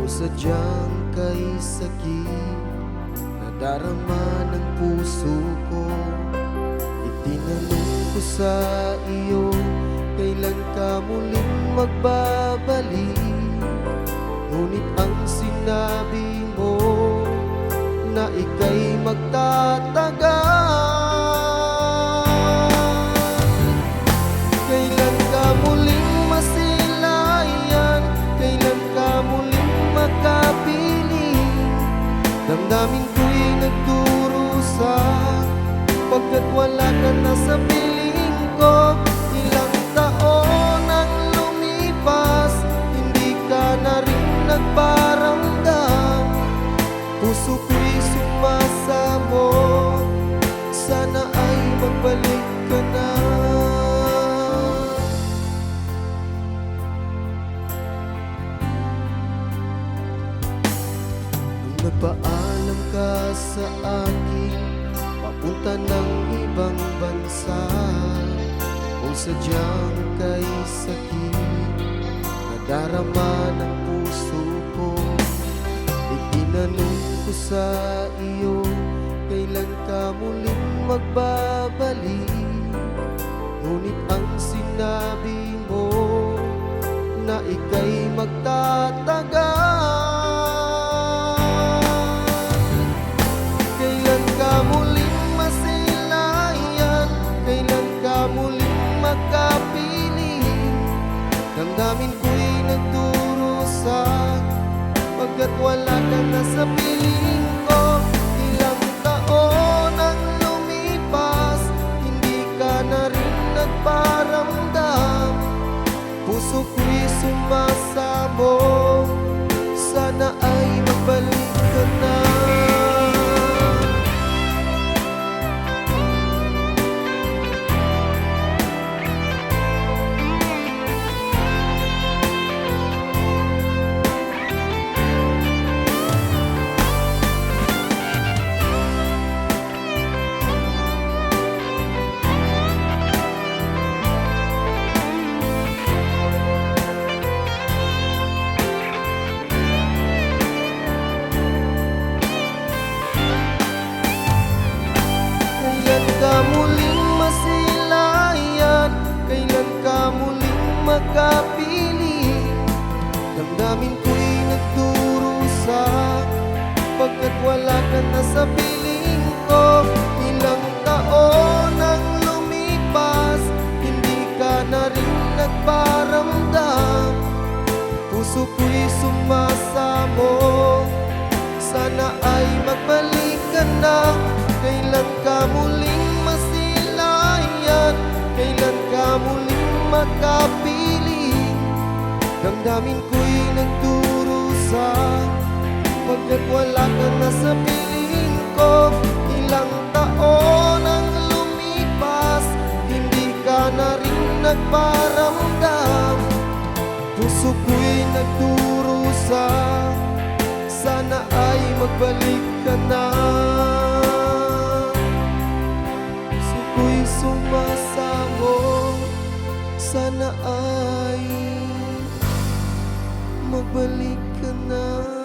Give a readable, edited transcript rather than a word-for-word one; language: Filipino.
sadyang kay sakit nadarama ng puso ko. Itinanong ko sa iyo, kailan ka muling magbabalik? Ngunit ang sinabi mo na ika'y magtatagal. Kailan ka muling masilayan? Kailan ka muling makapiling? Damdamin ko'y nagdurusa pagkat wala ka na sa piling ko. Ilang taon ang lumipas, hindi ka na rin nagparamdam. Puso ko'y sumasamo, sana ay magbalik ka na. Nung nagpaalam ka sa akin papunta ng ibang bansa, o sadyang kay sakit nadarama ng puso ko. Itinanong ko sa iyo, kailan ka muling magbabalik? Ngunit ang sinabi mo na ika'y magtatagal. Kailan ka muling masilayan? Kailan ka muling magkapiling? Damdamin ko'y nagdurusa pagkat wala ka na sa piling ko. Ilang taon ang lumipas, hindi ka na rin nagparamdam. Puso ko'y sumasamo, sana ay magbalik ka na. Kailan ka muling masilayan? Kailan ka muling magkapiling? Damdamin ko'y nagdurusa pagkat wala ka na sa piling ko. Ilang taon ang lumipas, hindi ka na rin nagparamdam. Puso ko'y sumasamo, sana ay magbalik ka na. Kailan ka muling masilayan? Kailan ka muling makapiling? Damdamin ko'y nagdurusa pagkat wala ka na sa piling ko. Ilang taon ang lumipas, hindi ka na rin nagparamdam. Puso ko'y nagdurusa, sana ay magbalik ka na. Ako'y sumasamo, sana ay magbalik ka na.